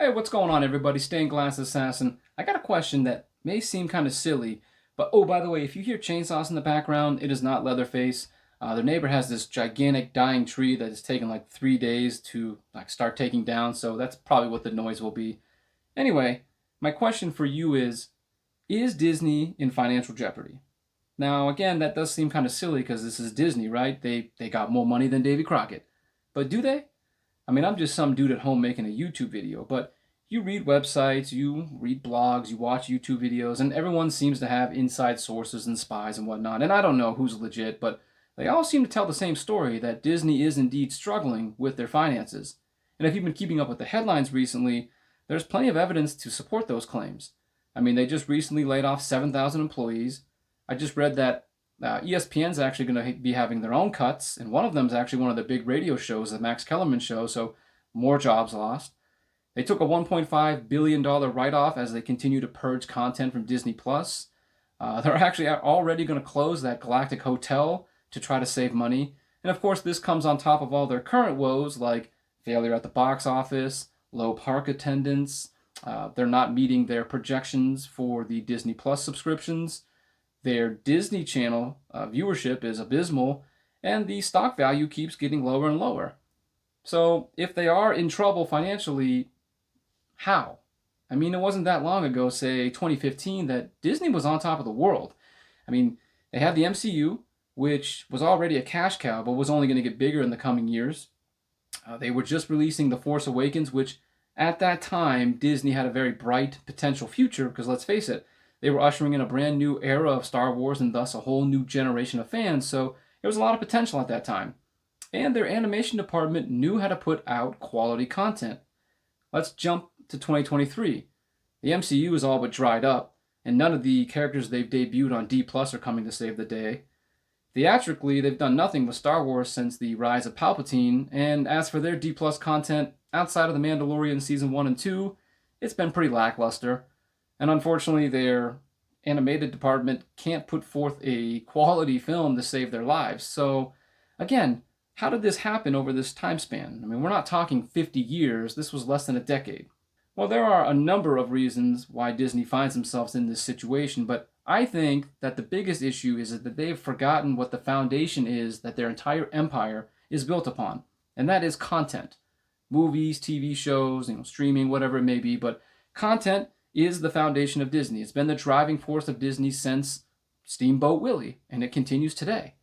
Hey, what's going on, everybody? Stained Glass Assassin. I got a question that may seem kind of silly, but oh, by the way, if you hear chainsaws in the background, it is not Leatherface. Their neighbor has this gigantic dying tree that has taken like 3 days to start taking down, so that's probably what the noise will be. Anyway, my question for you is Disney in financial jeopardy? Now, again, that does seem kind of silly because this is Disney, right? They got more money than Davy Crockett. But do they? I mean, I'm just some dude at home making a YouTube video, but you read websites, you read blogs, you watch YouTube videos, and everyone seems to have inside sources and spies and whatnot. And I don't know who's legit, but they all seem to tell the same story that Disney is indeed struggling with their finances. And if you've been keeping up with the headlines recently, there's plenty of evidence to support those claims. I mean, they just recently laid off 7,000 employees. I just read that ESPN's actually going to be having their own cuts, and one of them is actually one of the big radio shows, the Max Kellerman show, so more jobs lost. They took a $1.5 billion write-off as they continue to purge content from Disney Plus. They're actually already going to close that Galactic Hotel to try to save money. And of course, this comes on top of all their current woes like failure at the box office, low park attendance. They're not meeting their projections for the Disney Plus subscriptions. Their Disney Channel viewership is abysmal, and the stock value keeps getting lower and lower. So if they are in trouble financially, how? I mean, it wasn't that long ago, say 2015, that Disney was on top of the world. I mean, they had the MCU, which was already a cash cow, but was only going to get bigger in the coming years. They were just releasing The Force Awakens, which at that time, Disney had a very bright potential future, because let's face it, they were ushering in a brand new era of Star Wars and thus a whole new generation of fans, so there was a lot of potential at that time. And their animation department knew how to put out quality content. Let's jump to 2023. The MCU is all but dried up, and none of the characters they've debuted on D Plus are coming to save the day. Theatrically, they've done nothing with Star Wars since the rise of Palpatine, and as for their D Plus content, outside of The Mandalorian Season 1 and 2, it's been pretty lackluster. And unfortunately, their animated department can't put forth a quality film to save their lives. So, again, how did this happen over this time span? I mean, we're not talking 50 years, this was less than a decade. Well, there are a number of reasons why Disney finds themselves in this situation, but I think that the biggest issue is that they've forgotten what the foundation is that their entire empire is built upon, and that is content. Movies, TV shows, streaming, whatever it may be, but content is the foundation of Disney. It's been the driving force of Disney since Steamboat Willie, and it continues today.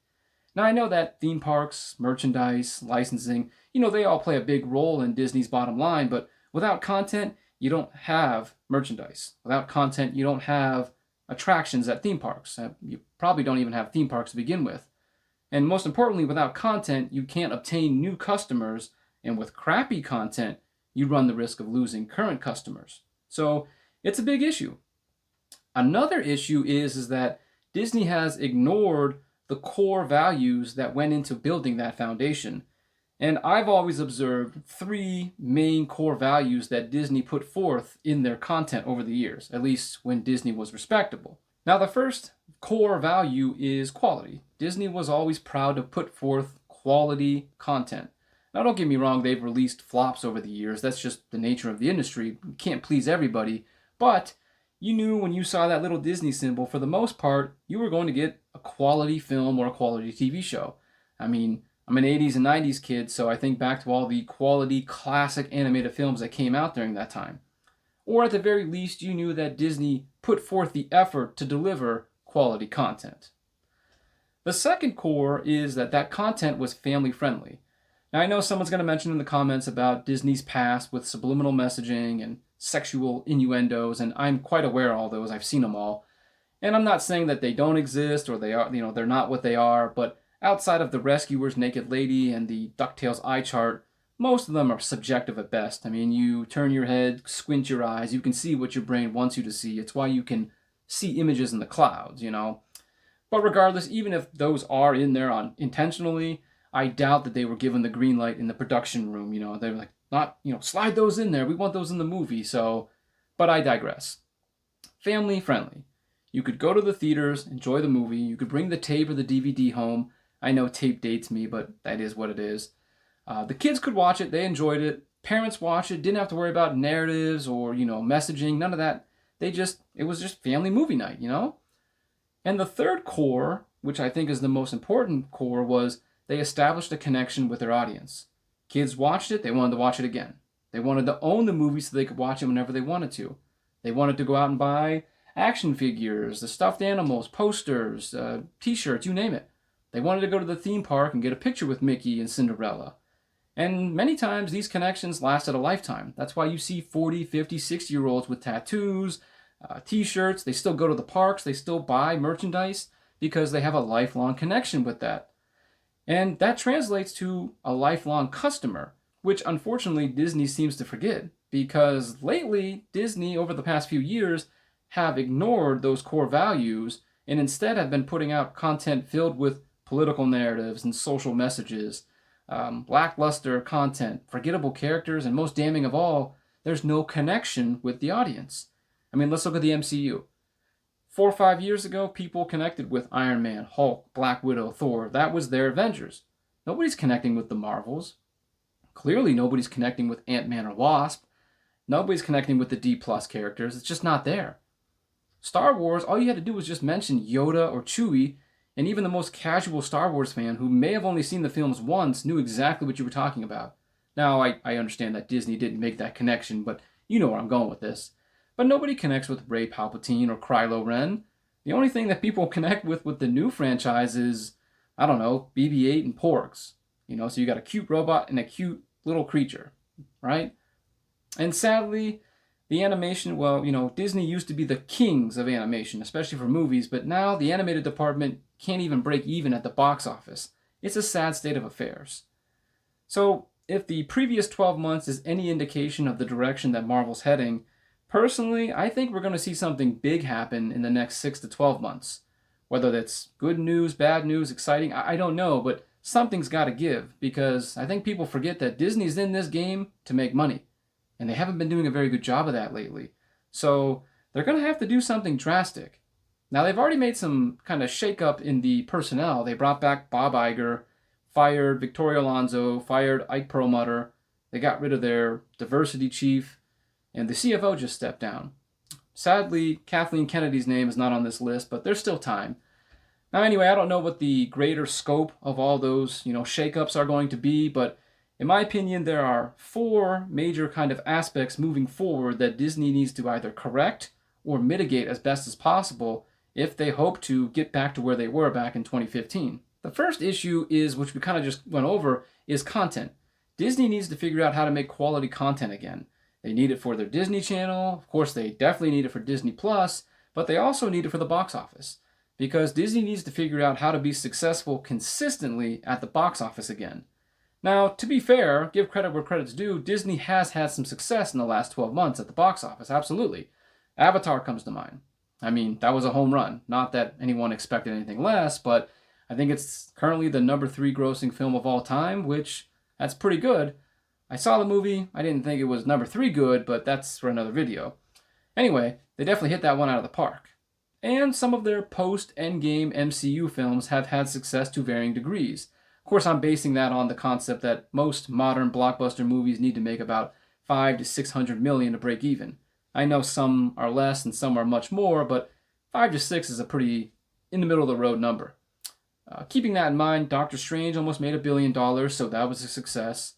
Now, I know that theme parks, merchandise, licensing, they all play a big role in Disney's bottom line, but without content, you don't have merchandise. Without content, you don't have attractions at theme parks. You probably don't even have theme parks to begin with. And most importantly, without content, you can't obtain new customers, and with crappy content, you run the risk of losing current customers. So it's a big issue. Another issue is that Disney has ignored the core values that went into building that foundation. And I've always observed three main core values that Disney put forth in their content over the years, at least when Disney was respectable. Now, the first core value is quality. Disney was always proud to put forth quality content. Now, don't get me wrong, they've released flops over the years. That's just the nature of the industry. You can't please everybody. But you knew when you saw that little Disney symbol, for the most part, you were going to get a quality film or a quality TV show. I mean, I'm an 80s and 90s kid, so I think back to all the quality classic animated films that came out during that time. Or at the very least, you knew that Disney put forth the effort to deliver quality content. The second core is that content was family friendly. Now, I know someone's going to mention in the comments about Disney's past with subliminal messaging and sexual innuendos, and I'm quite aware of all those. I've seen them all. And I'm not saying that they don't exist or they are, they're not what they are, but outside of the Rescuer's Naked Lady and the DuckTales eye chart, most of them are subjective at best. I mean, you turn your head, squint your eyes, you can see what your brain wants you to see. It's why you can see images in the clouds, But regardless, even if those are in there intentionally, I doubt that they were given the green light in the production room. They were like, not, slide those in there. We want those in the movie. So, but I digress. Family friendly. You could go to the theaters, enjoy the movie. You could bring the tape or the DVD home. I know tape dates me, but that is what it is. The kids could watch it. They enjoyed it. Parents watched it, didn't have to worry about narratives or, messaging, none of that. It was just family movie night. And the third core, which I think is the most important core, was they established a connection with their audience. Kids watched it, they wanted to watch it again. They wanted to own the movie so they could watch it whenever they wanted to. They wanted to go out and buy action figures, the stuffed animals, posters, t-shirts, you name it. They wanted to go to the theme park and get a picture with Mickey and Cinderella. And many times these connections lasted a lifetime. That's why you see 40, 50, 60-year-olds with tattoos, t-shirts. They still go to the parks. They still buy merchandise because they have a lifelong connection with that. And that translates to a lifelong customer, which unfortunately Disney seems to forget, because lately Disney, over the past few years, have ignored those core values and instead have been putting out content filled with political narratives and social messages, lackluster content, forgettable characters, and most damning of all, there's no connection with the audience. I mean, let's look at the MCU. 4 or 5 years ago, people connected with Iron Man, Hulk, Black Widow, Thor. That was their Avengers. Nobody's connecting with the Marvels. Clearly, nobody's connecting with Ant-Man or Wasp. Nobody's connecting with the D-plus characters. It's just not there. Star Wars, all you had to do was just mention Yoda or Chewie, and even the most casual Star Wars fan who may have only seen the films once knew exactly what you were talking about. Now, I understand that Disney didn't make that connection, but you know where I'm going with this. But nobody connects with Rey Palpatine or Kylo Ren. The only thing that people connect with the new franchise is, I don't know, BB-8 and Porgs. So you got a cute robot and a cute little creature, right? And sadly, the animation, Disney used to be the kings of animation, especially for movies, but now the animated department can't even break even at the box office. It's a sad state of affairs. So, if the previous 12 months is any indication of the direction that Marvel's heading, personally, I think we're going to see something big happen in the next 6 to 12 months. Whether that's good news, bad news, exciting, I don't know, but something's got to give, because I think people forget that Disney's in this game to make money. And they haven't been doing a very good job of that lately. So they're going to have to do something drastic. Now, they've already made some kind of shake-up in the personnel. They brought back Bob Iger, fired Victoria Alonso, fired Ike Perlmutter. They got rid of their diversity chief, and the CFO just stepped down. Sadly, Kathleen Kennedy's name is not on this list, but there's still time. Now, anyway, I don't know what the greater scope of all those, shake-ups are going to be, but in my opinion, there are 4 major kind of aspects moving forward that Disney needs to either correct or mitigate as best as possible if they hope to get back to where they were back in 2015. The first issue is, which we kind of just went over, is content. Disney needs to figure out how to make quality content again. They need it for their Disney Channel. Of course, they definitely need it for Disney Plus, but they also need it for the box office, because Disney needs to figure out how to be successful consistently at the box office again. Now, to be fair, give credit where credit's due, Disney has had some success in the last 12 months at the box office, absolutely. Avatar comes to mind. I mean, that was a home run. Not that anyone expected anything less, but I think it's currently the number 3 grossing film of all time, which, that's pretty good. I saw the movie, I didn't think it was number 3 good, but that's for another video. Anyway, they definitely hit that one out of the park. And some of their post-Endgame MCU films have had success to varying degrees. Of course, I'm basing that on the concept that most modern blockbuster movies need to make about 5 to 600 million to break even. I know some are less and some are much more, but 5 to 6 is a pretty in the middle of the road number. Keeping that in mind, Doctor Strange almost made $1 billion, so that was a success.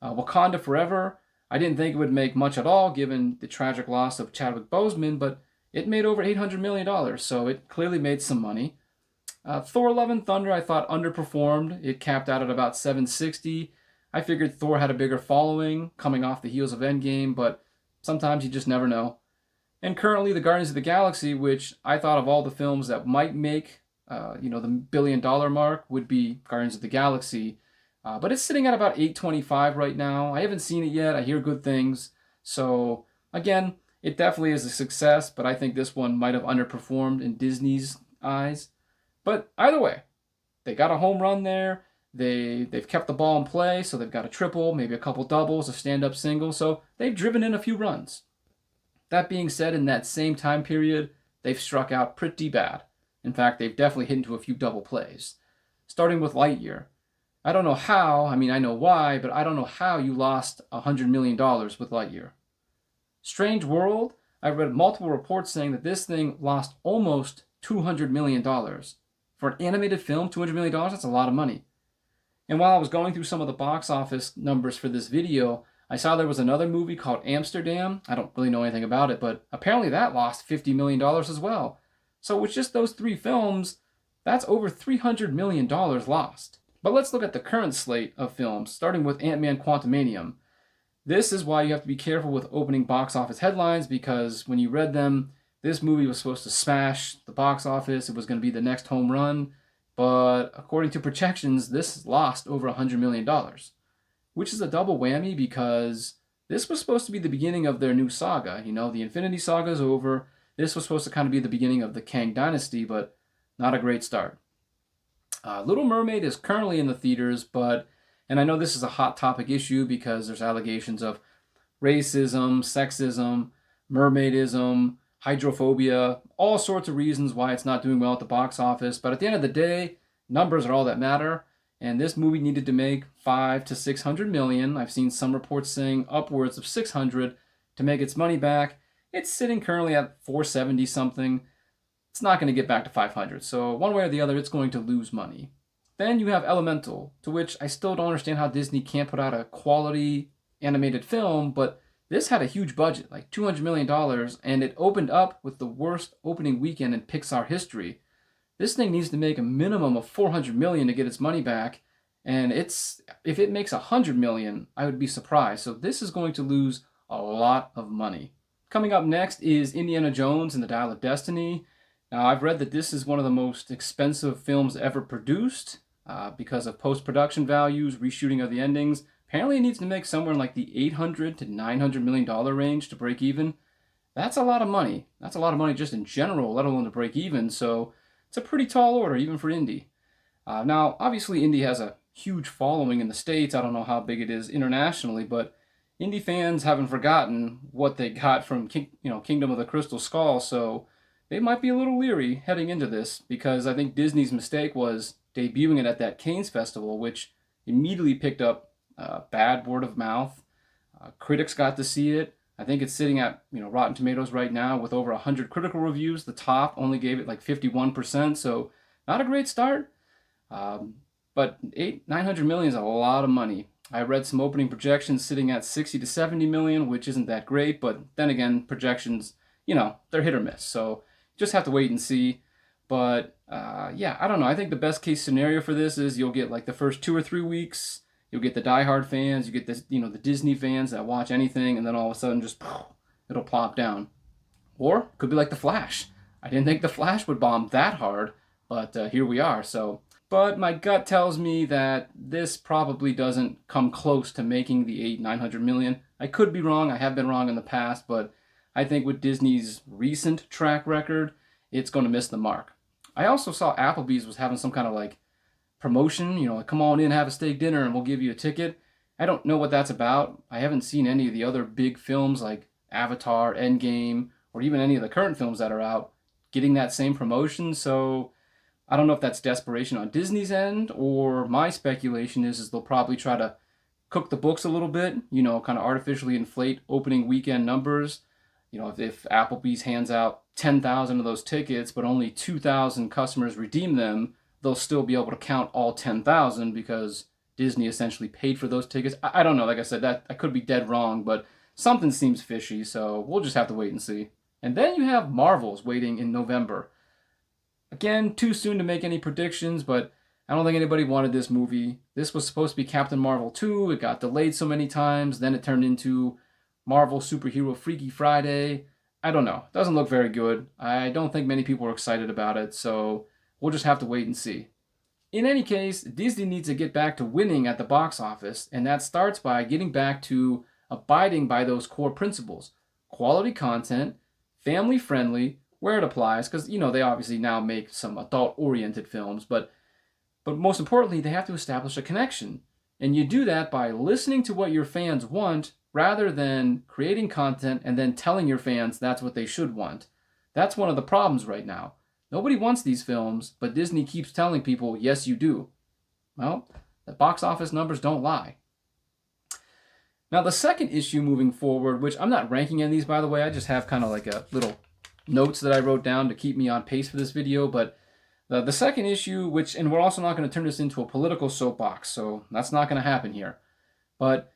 Wakanda Forever, I didn't think it would make much at all given the tragic loss of Chadwick Boseman, but it made over $800 million, so it clearly made some money. Thor Love and Thunder, I thought underperformed. It capped out at about 760. I figured Thor had a bigger following coming off the heels of Endgame, but sometimes you just never know. And currently, the Guardians of the Galaxy, which I thought of all the films that might make the $1 billion mark, would be Guardians of the Galaxy. But it's sitting at about 825 right now. I haven't seen it yet. I hear good things. So, again, it definitely is a success, but I think this one might have underperformed in Disney's eyes. But either way, they got a home run there. They've kept the ball in play, so they've got a triple, maybe a couple doubles, a stand-up single, so they've driven in a few runs. That being said, in that same time period, they've struck out pretty bad. In fact, they've definitely hit into a few double plays. Starting with Lightyear. I don't know how, I mean, I know why, but I don't know how you lost $100 million with Lightyear. Strange World, I've read multiple reports saying that this thing lost almost $200 million. For an animated film, $200 million, that's a lot of money. And while I was going through some of the box office numbers for this video, I saw there was another movie called Amsterdam. I don't really know anything about it, but apparently that lost $50 million as well. So with just those three films, that's over $300 million lost. But let's look at the current slate of films, starting with Ant-Man Quantumanium. This is why you have to be careful with opening box office headlines, because when you read them, this movie was supposed to smash the box office. It was going to be the next home run. But according to projections, this lost over $100 million, which is a double whammy because this was supposed to be the beginning of their new saga. You know, the Infinity Saga is over. This was supposed to kind of be the beginning of the Kang Dynasty, but not a great start. Little Mermaid is currently in the theaters, and I know this is a hot topic issue because there's allegations of racism, sexism, mermaidism, hydrophobia, all sorts of reasons why it's not doing well at the box office. But at the end of the day, numbers are all that matter. And this movie needed to make 500 to 600 million. I've seen some reports saying upwards of 600 to make its money back. It's sitting currently at 470 something. It's not going to get back to 500. So one way or the other, it's going to lose money. Then you have Elemental, to which I still don't understand how Disney can't put out a quality animated film, but this had a huge budget, like $200 million, and it opened up with the worst opening weekend in Pixar history. This thing needs to make a minimum of $400 million to get its money back, and if it makes $100 million, I would be surprised. So this is going to lose a lot of money. Coming up next is Indiana Jones and the Dial of Destiny. Now, I've read that this is one of the most expensive films ever produced because of post-production values, reshooting of the endings. Apparently, it needs to make somewhere in like the $800 to $900 million range to break even. That's a lot of money. That's a lot of money just in general, let alone to break even. So it's a pretty tall order, even for Indy. Now, obviously, Indy has a huge following in the States. I don't know how big it is internationally, but Indy fans haven't forgotten what they got from Kingdom of the Crystal Skull. So they might be a little leery heading into this because I think Disney's mistake was debuting it at that Cannes Festival, which immediately picked up bad word of mouth. Critics got to see it. I think it's sitting at Rotten Tomatoes right now with over 100 critical reviews. The top only gave it like 51%, so not a great start. But 900 million is a lot of money. I read some opening projections sitting at 60 to 70 million, which isn't that great, but then again, projections, they're hit or miss. So just have to wait and see. But yeah, I don't know. I think the best case scenario for this is you'll get like the first 2 or 3 weeks. You'll get the diehard fans. You get the Disney fans that watch anything, and then all of a sudden just it'll plop down. Or it could be like The Flash. I didn't think The Flash would bomb that hard, but here we are. But my gut tells me that this probably doesn't come close to making the 900 million. I could be wrong. I have been wrong in the past, but I think with Disney's recent track record, it's going to miss the mark. I also saw Applebee's was having some kind of like promotion, like come on in, have a steak dinner, and we'll give you a ticket. I don't know what that's about. I haven't seen any of the other big films like Avatar, Endgame, or even any of the current films that are out getting that same promotion. So I don't know if that's desperation on Disney's end, or my speculation is they'll probably try to cook the books a little bit, kind of artificially inflate opening weekend numbers. If Applebee's hands out 10,000 of those tickets, but only 2,000 customers redeem them, they'll still be able to count all 10,000 because Disney essentially paid for those tickets. I don't know. Like I said, that I could be dead wrong, but something seems fishy, so we'll just have to wait and see. And then you have Marvel's waiting in November. Again, too soon to make any predictions, but I don't think anybody wanted this movie. This was supposed to be Captain Marvel 2. It got delayed so many times. Then it turned into Marvel Superhero Freaky Friday. I don't know. Doesn't look very good. I don't think many people are excited about it, so we'll just have to wait and see. In any case, Disney needs to get back to winning at the box office, and that starts by getting back to abiding by those core principles. Quality content, family friendly, where it applies, because they obviously now make some adult-oriented films, but most importantly, they have to establish a connection. And you do that by listening to what your fans want rather than creating content and then telling your fans that's what they should want. That's one of the problems right now. Nobody wants these films, but Disney keeps telling people, yes, you do. Well, The box office numbers don't lie. Now, the second issue moving forward, which I'm not ranking any of these, by the way, I just have kind of like a little notes that I wrote down to keep me on pace for this video, but the second issue, and we're also not going to turn this into a political soapbox, so that's not going to happen here, but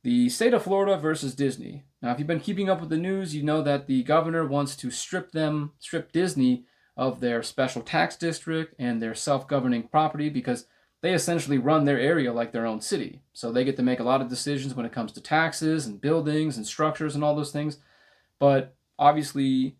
the state of Florida versus Disney. Now, if you've been keeping up with the news, you know that the governor wants to strip Disney of their special tax district and their self-governing property because they essentially run their area like their own city. So they get to make a lot of decisions when it comes to taxes and buildings and structures and all those things. But obviously,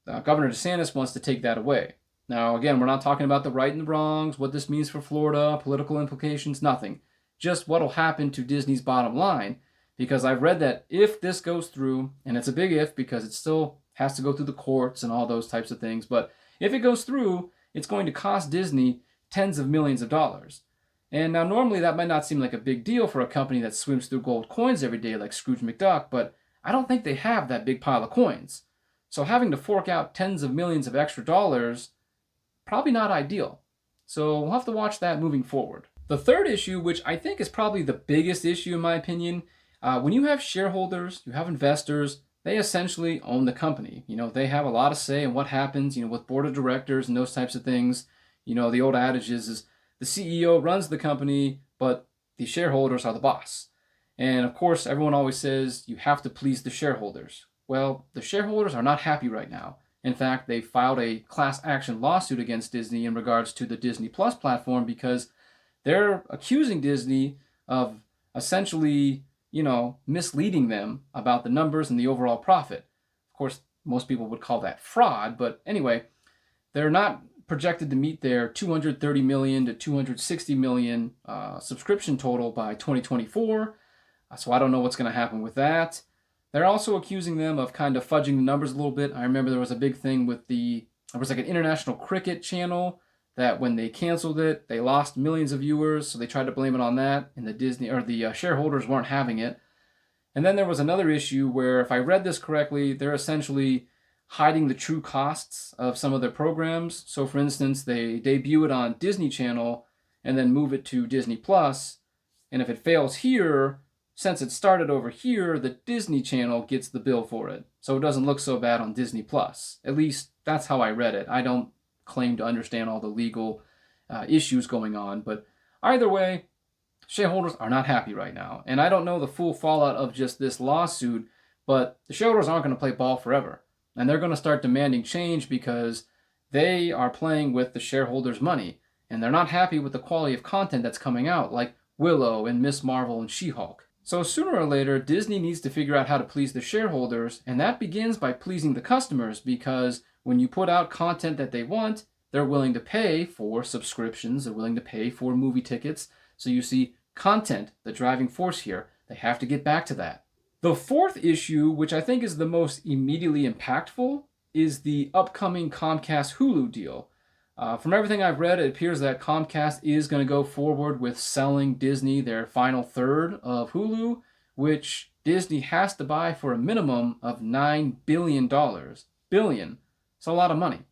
Governor DeSantis wants to take that away. Now, again, we're not talking about the right and the wrongs, what this means for Florida, political implications, nothing. Just what will happen to Disney's bottom line. Because I've read that if this goes through, and it's a big if because it still has to go through the courts and all those types of things, but if it goes through, it's going to cost Disney tens of millions of dollars. And now normally that might not seem like a big deal for a company that swims through gold coins every day like Scrooge McDuck, but I don't think they have that big pile of coins. So having to fork out tens of millions of extra dollars, probably not ideal. So we'll have to watch that moving forward. The third issue, which I think is probably the biggest issue in my opinion, when you have shareholders, you have investors, they essentially own the company. They have a lot of say in what happens, with board of directors and those types of things. The old adage is the CEO runs the company, but the shareholders are the boss. And of course, everyone always says you have to please the shareholders. Well, the shareholders are not happy right now. In fact, they filed a class action lawsuit against Disney in regards to the Disney Plus platform because they're accusing Disney of essentially misleading them about the numbers and the overall profit. Of course, most people would call that fraud, but anyway, they're not projected to meet their 230 million to 260 million subscription total by 2024. So I don't know what's going to happen with that. They're also accusing them of kind of fudging the numbers a little bit. I remember there was a big thing with there was like an international cricket channel that when they canceled it, they lost millions of viewers, so they tried to blame it on that, and the shareholders weren't having it. And then there was another issue where, if I read this correctly, they're essentially hiding the true costs of some of their programs. So for instance, they debut it on Disney Channel and then move it to Disney Plus, and if it fails here, since it started over here, the Disney Channel gets the bill for it. So it doesn't look so bad on Disney Plus. At least that's how I read it. I don't claim to understand all the legal issues going on, but either way, shareholders are not happy right now. And I don't know the full fallout of just this lawsuit, but the shareholders aren't going to play ball forever. And they're going to start demanding change because they are playing with the shareholders' money. And they're not happy with the quality of content that's coming out, like Willow and Miss Marvel and She-Hulk. So sooner or later, Disney needs to figure out how to please the shareholders, and that begins by pleasing the customers, because when you put out content that they want, they're willing to pay for subscriptions, they're willing to pay for movie tickets. So you see content, the driving force here. They have to get back to that. The fourth issue, which I think is the most immediately impactful, is the upcoming Comcast Hulu deal. From everything I've read, it appears that Comcast is going to go forward with selling Disney their final third of Hulu, which Disney has to buy for a minimum of $9 billion. Billion. It's a lot of money.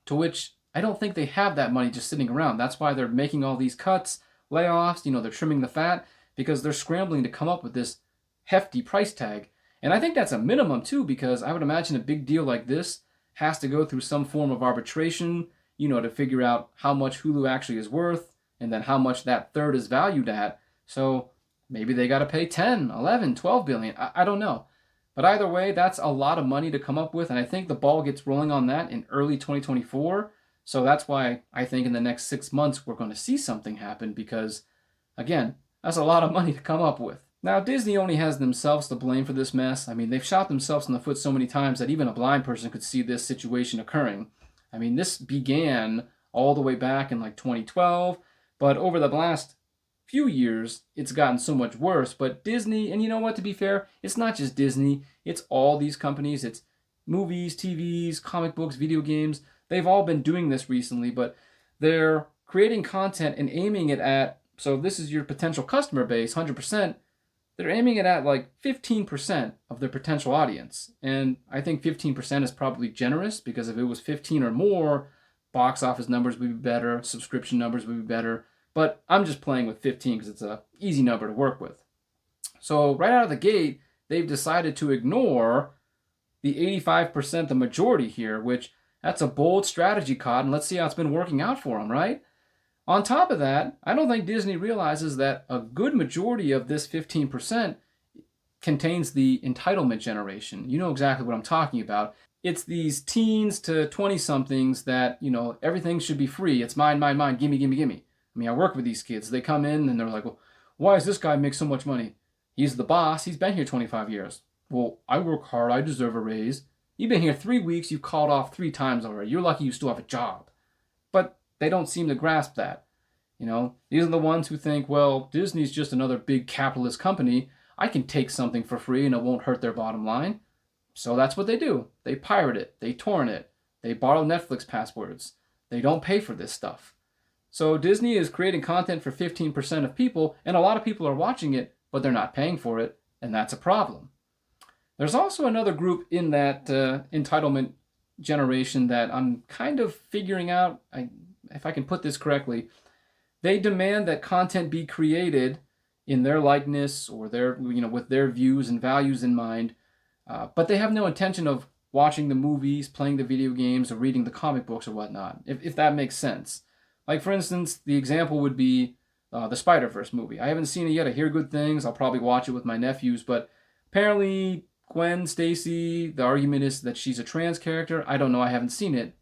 To which I don't think they have that money just sitting around. That's why they're making all these cuts, layoffs, they're trimming the fat, because they're scrambling to come up with this hefty price tag. And I think that's a minimum too, because I would imagine a big deal like this has to go through some form of arbitration, to figure out how much Hulu actually is worth and then how much that third is valued at. So maybe they got to pay 10, 11, 12 billion. I don't know. But either way, that's a lot of money to come up with. And I think the ball gets rolling on that in early 2024. So that's why I think in the next 6 months, we're going to see something happen because, again, that's a lot of money to come up with. Now, Disney only has themselves to blame for this mess. I mean, they've shot themselves in the foot so many times that even a blind person could see this situation occurring. I mean, this began all the way back in like 2012, but over the last few years, it's gotten so much worse. But Disney, and you know what, to be fair, it's not just Disney, it's all these companies. It's movies, TVs, comic books, video games. They've all been doing this recently, but they're creating content and aiming it at, so if this is your potential customer base, 100%, they're aiming it at like 15% of their potential audience. And I think 15% is probably generous, because if it was 15 or more, box office numbers would be better, subscription numbers would be better, but I'm just playing with 15 because it's a easy number to work with. So right out of the gate, they've decided to ignore the 85%, the majority here, which that's a bold strategy, Cod, and let's see how it's been working out for them, right? On top of that, I don't think Disney realizes that a good majority of this 15% contains the entitlement generation. You know exactly what I'm talking about. It's these teens to 20-somethings that, everything should be free. It's mine, mine, mine, gimme, gimme, gimme. I mean, I work with these kids. They come in and they're like, well, why does this guy make so much money? He's the boss. He's been here 25 years. Well, I work hard. I deserve a raise. You've been here 3 weeks. You've called off 3 times already. You're lucky you still have a job. But they don't seem to grasp that. These are the ones who think, well, Disney's just another big capitalist company. I can take something for free and it won't hurt their bottom line. So that's what they do. They pirate it. They torrent it. They borrow Netflix passwords. They don't pay for this stuff. So Disney is creating content for 15% of people, and a lot of people are watching it, but they're not paying for it, and that's a problem. There's also another group in that entitlement generation that I'm kind of figuring out, if I can put this correctly. They demand that content be created in their likeness or with their views and values in mind, but they have no intention of watching the movies, playing the video games, or reading the comic books or whatnot, if that makes sense. Like, for instance, the example would be the Spider-Verse movie. I haven't seen it yet. I hear good things. I'll probably watch it with my nephews, but apparently Gwen Stacy, the argument is that she's a trans character. I don't know. I haven't seen it.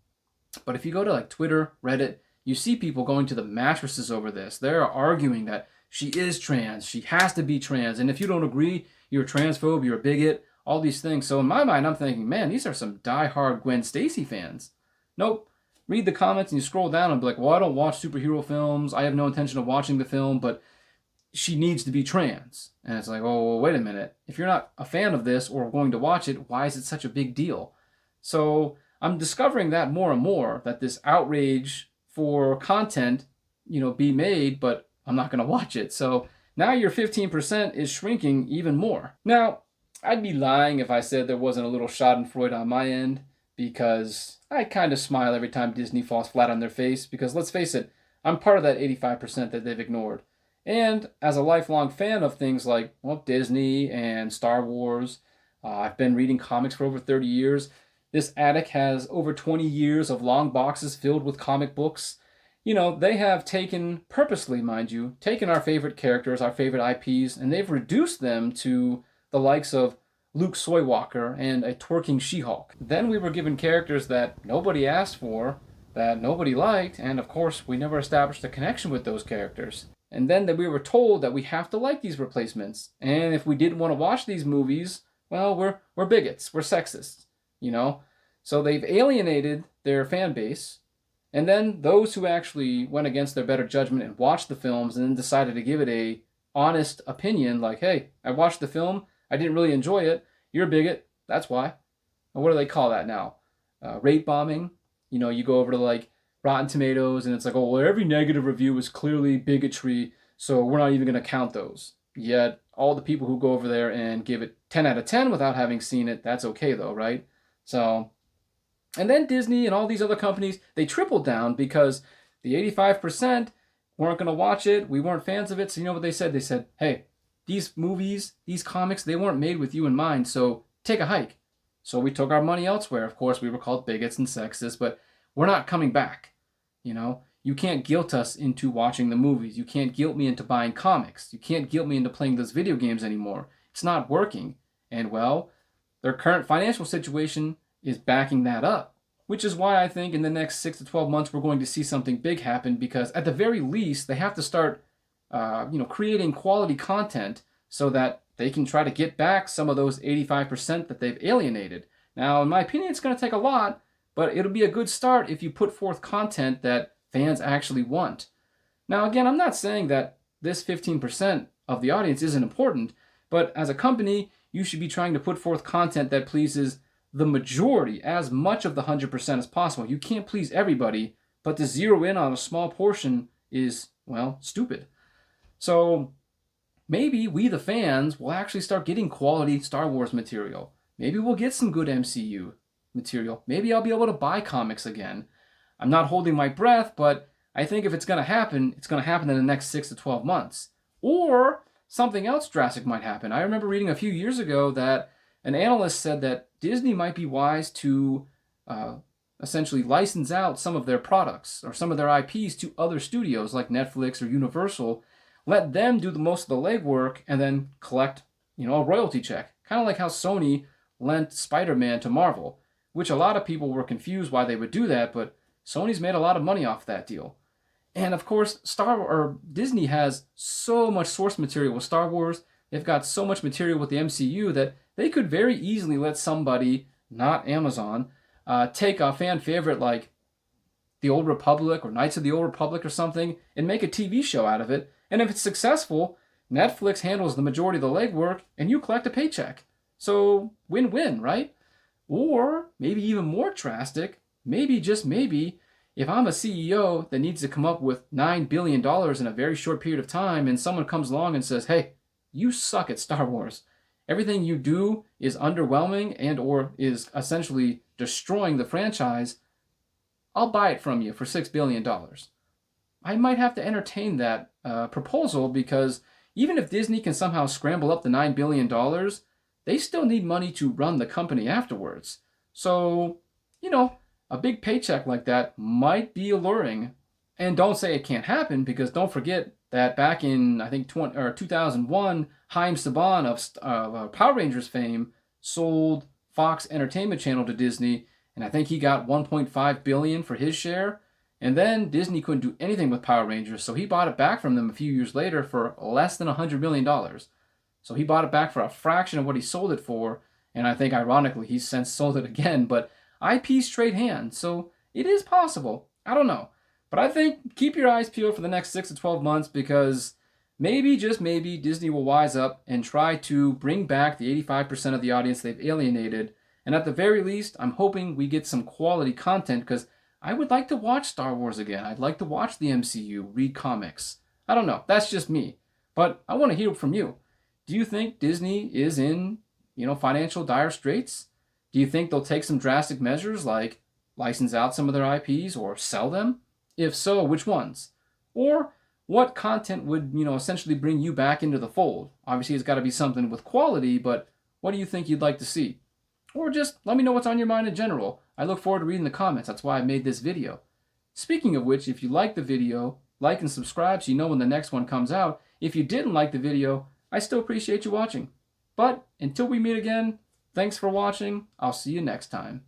But if you go to like Twitter, Reddit, you see people going to the mattresses over this. They're arguing that she is trans. She has to be trans. And if you don't agree, you're a transphobe, you're a bigot, all these things. So in my mind, I'm thinking, man, these are some diehard Gwen Stacy fans. Nope. Read the comments and you scroll down and be like, well, I don't watch superhero films. I have no intention of watching the film, but she needs to be trans. And it's like, oh, well, wait a minute. If you're not a fan of this or going to watch it, why is it such a big deal? So I'm discovering that more and more, that this outrage for content, be made, but I'm not going to watch it. So now your 15% is shrinking even more. Now, I'd be lying if I said there wasn't a little schadenfreude on my end, because I kind of smile every time Disney falls flat on their face, because let's face it, I'm part of that 85% that they've ignored. And as a lifelong fan of things like, Disney and Star Wars, I've been reading comics for over 30 years. This attic has over 20 years of long boxes filled with comic books. They have purposely, mind you, taken our favorite characters, our favorite IPs, and they've reduced them to the likes of Luke Skywalker and a twerking She-Hulk. Then we were given characters that nobody asked for, that nobody liked, and of course we never established a connection with those characters. And then that we were told that we have to like these replacements, and if we didn't want to watch these movies, well, we're bigots, we're sexists, So they've alienated their fan base, and then those who actually went against their better judgment and watched the films and then decided to give it a honest opinion, like, hey, I watched the film, I didn't really enjoy it, you're a bigot, that's why. And what do they call that now? Rate bombing. You go over to like Rotten Tomatoes and it's like, oh, well, every negative review is clearly bigotry, so we're not even going to count those. Yet all the people who go over there and give it 10 out of 10 without having seen it, that's okay though, right? So, and then Disney and all these other companies, they tripled down because the 85% weren't going to watch it. We weren't fans of it. So you know what they said? They said, hey, these movies, these comics, they weren't made with you in mind, so take a hike. So we took our money elsewhere. Of course, we were called bigots and sexists, but we're not coming back. You can't guilt us into watching the movies. You can't guilt me into buying comics. You can't guilt me into playing those video games anymore. It's not working. And well, their current financial situation is backing that up, which is why I think in the next 6 to 12 months we're going to see something big happen, because at the very least they have to start creating quality content so that they can try to get back some of those 85% that they've alienated. Now, in my opinion, it's going to take a lot, but it'll be a good start if you put forth content that fans actually want. Now, again, I'm not saying that this 15% of the audience isn't important, but as a company, you should be trying to put forth content that pleases the majority, as much of the 100% as possible. You can't please everybody, but to zero in on a small portion is, well, stupid. So maybe we, the fans, will actually start getting quality Star Wars material. Maybe we'll get some good MCU material. Maybe I'll be able to buy comics again. I'm not holding my breath, but I think if it's going to happen, it's going to happen in the next 6 to 12 months. Or something else drastic might happen. I remember reading a few years ago that an analyst said that Disney might be wise to essentially license out some of their products or some of their IPs to other studios like Netflix or Universal, let them do the most of the legwork and then collect, a royalty check. Kind of like how Sony lent Spider-Man to Marvel, which a lot of people were confused why they would do that, but Sony's made a lot of money off that deal. And of course, Disney has so much source material with Star Wars. They've got so much material with the MCU that they could very easily let somebody, not Amazon, take a fan favorite like The Old Republic or Knights of the Old Republic or something and make a TV show out of it. And if it's successful, Netflix handles the majority of the legwork and you collect a paycheck. So win-win, right? Or maybe even more drastic, maybe just maybe, if I'm a CEO that needs to come up with $9 billion in a very short period of time and someone comes along and says, hey, you suck at Star Wars. Everything you do is underwhelming and or is essentially destroying the franchise. I'll buy it from you for $6 billion. I might have to entertain that proposal because even if Disney can somehow scramble up the $9 billion, they still need money to run the company afterwards. So, a big paycheck like that might be alluring. And don't say it can't happen because don't forget that back in, I think, 2001, Haim Saban of Power Rangers fame sold Fox Entertainment Channel to Disney, and I think he got $1.5 billion for his share. And then Disney couldn't do anything with Power Rangers, so he bought it back from them a few years later for less than $100 million. So he bought it back for a fraction of what he sold it for, and I think ironically he's since sold it again, but IPs trade hands, so it is possible. I don't know. But I think keep your eyes peeled for the next 6 to 12 months because maybe, just maybe, Disney will wise up and try to bring back the 85% of the audience they've alienated. And at the very least, I'm hoping we get some quality content because I would like to watch Star Wars again. I'd like to watch the MCU, read comics. I don't know. That's just me. But I want to hear from you. Do you think Disney is in, financial dire straits? Do you think they'll take some drastic measures like license out some of their IPs or sell them? If so, which ones? Or what content would, essentially bring you back into the fold? Obviously, it's got to be something with quality, but what do you think you'd like to see? Or just let me know what's on your mind in general. I look forward to reading the comments. That's why I made this video. Speaking of which, if you liked the video, like and subscribe so you know when the next one comes out. If you didn't like the video, I still appreciate you watching. But until we meet again, thanks for watching. I'll see you next time.